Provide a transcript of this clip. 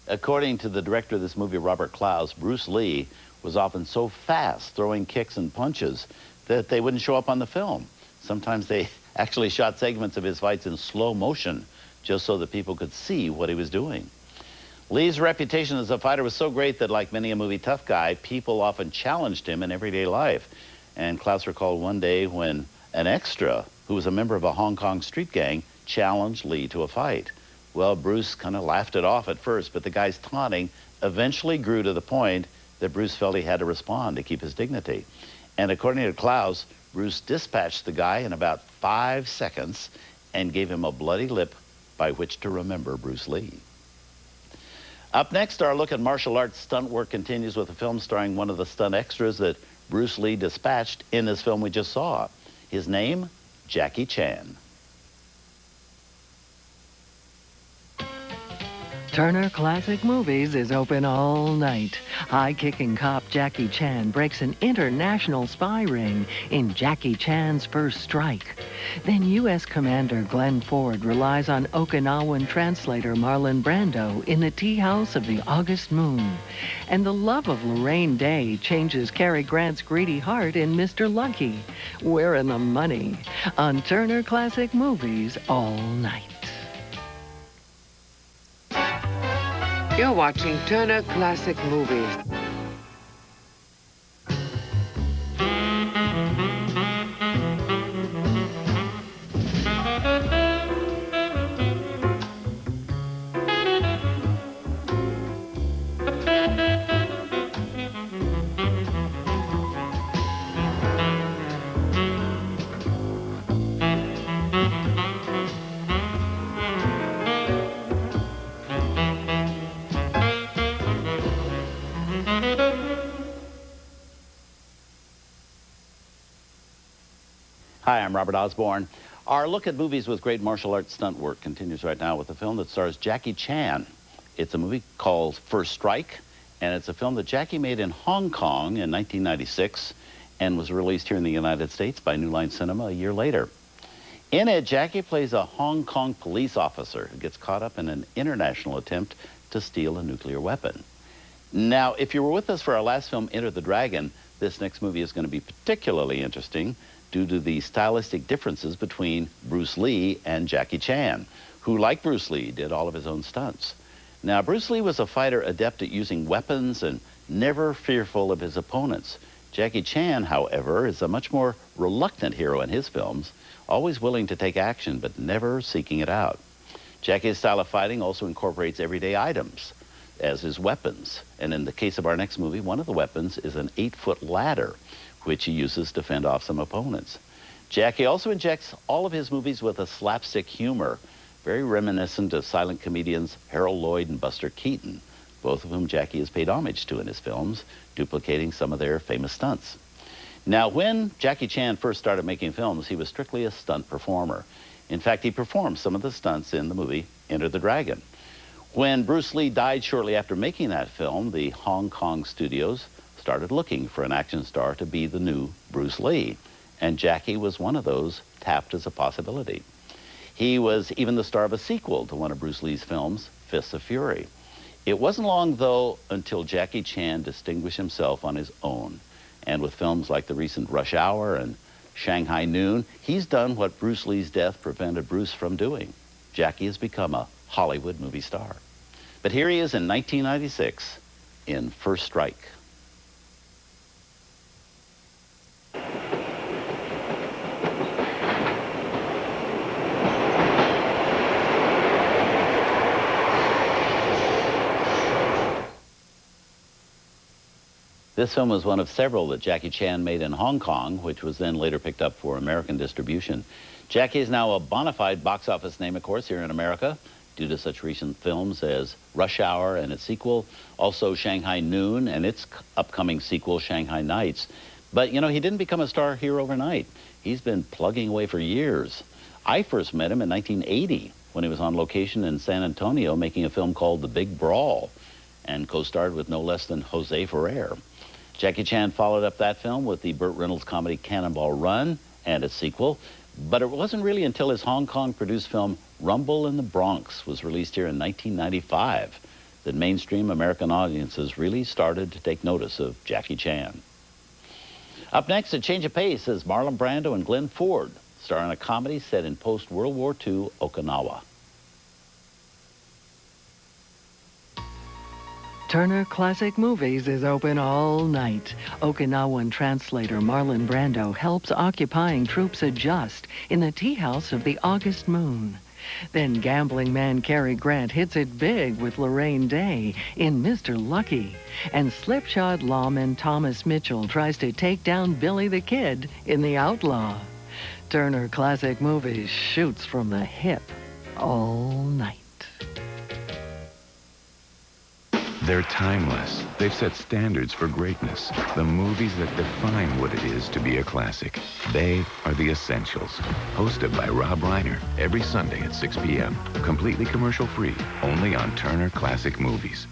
According to the director of this movie, Robert Clouse, Bruce Lee was often so fast throwing kicks and punches that they wouldn't show up on the film. Sometimes they actually shot segments of his fights in slow motion just so that people could see what he was doing. Lee's reputation as a fighter was so great that, like many a movie tough guy, people often challenged him in everyday life. And Clouse recalled one day when an extra, who was a member of a Hong Kong street gang, challenged Lee to a fight. Well, Bruce kind of laughed it off at first, but the guy's taunting eventually grew to the point that Bruce felt he had to respond to keep his dignity. And according to Clouse, Bruce dispatched the guy in about 5 seconds and gave him a bloody lip by which to remember Bruce Lee. Up next, our look at martial arts stunt work continues with a film starring one of the stunt extras that Bruce Lee dispatched in this film we just saw. His name, Jackie Chan. Turner Classic Movies is open all night. High-kicking cop Jackie Chan breaks an international spy ring in Jackie Chan's First Strike. Then U.S. Commander Glenn Ford relies on Okinawan translator Marlon Brando in the tea house of the August moon. And the love of Lorraine Day changes Cary Grant's greedy heart in Mr. Lucky. Wherein the money on Turner Classic Movies all night. You're watching Turner Classic Movies. Hi, I'm Robert Osborne. Our look at movies with great martial arts stunt work continues right now with a film that stars Jackie Chan. It's a movie called First Strike, and it's a film that Jackie made in Hong Kong in 1996 and was released here in the United States by New Line Cinema a year later. In it, Jackie plays a Hong Kong police officer who gets caught up in an international attempt to steal a nuclear weapon. Now, if you were with us for our last film, Enter the Dragon, this next movie is going to be particularly interesting due to the stylistic differences between Bruce Lee and Jackie Chan, who, like Bruce Lee, did all of his own stunts. Now, Bruce Lee was a fighter adept at using weapons and never fearful of his opponents. Jackie Chan, however, is a much more reluctant hero in his films, always willing to take action but never seeking it out. Jackie's style of fighting also incorporates everyday items as his weapons. And in the case of our next movie, one of the weapons is an 8-foot ladder, which he uses to fend off some opponents. Jackie also injects all of his movies with a slapstick humor, very reminiscent of silent comedians Harold Lloyd and Buster Keaton, both of whom Jackie has paid homage to in his films, duplicating some of their famous stunts. Now, when Jackie Chan first started making films, he was strictly a stunt performer. In fact, he performed some of the stunts in the movie Enter the Dragon. When Bruce Lee died shortly after making that film, the Hong Kong studios started looking for an action star to be the new Bruce Lee, and Jackie was one of those tapped as a possibility. He was even the star of a sequel to one of Bruce Lee's films, Fists of Fury. It wasn't long, though, until Jackie Chan distinguished himself on his own, and with films like the recent Rush Hour and Shanghai Noon, he's done what Bruce Lee's death prevented Bruce from doing. Jackie has become a Hollywood movie star. But here he is in 1996 in First Strike. This film was one of several that Jackie Chan made in Hong Kong, which was then later picked up for American distribution. Jackie is now a bona fide box office name, of course, here in America, due to such recent films as Rush Hour and its sequel, also Shanghai Noon and its upcoming sequel, Shanghai Nights. But, you know, he didn't become a star here overnight. He's been plugging away for years. I first met him in 1980 when he was on location in San Antonio making a film called The Big Brawl and co-starred with no less than Jose Ferrer. Jackie Chan followed up that film with the Burt Reynolds comedy Cannonball Run and its sequel, but it wasn't really until his Hong Kong-produced film Rumble in the Bronx was released here in 1995 that mainstream American audiences really started to take notice of Jackie Chan. Up next, a change of pace as Marlon Brando and Glenn Ford star in a comedy set in post-World War II Okinawa. Turner Classic Movies is open all night. Okinawan translator Marlon Brando helps occupying troops adjust in the tea house of the August moon. Then gambling man Cary Grant hits it big with Lorraine Day in Mr. Lucky. And slipshod lawman Thomas Mitchell tries to take down Billy the Kid in The Outlaw. Turner Classic Movies shoots from the hip all night. They're timeless. They've set standards for greatness. The movies that define what it is to be a classic. They are The Essentials. Hosted by Rob Reiner. Every Sunday at 6 p.m. Completely commercial-free. Only on Turner Classic Movies.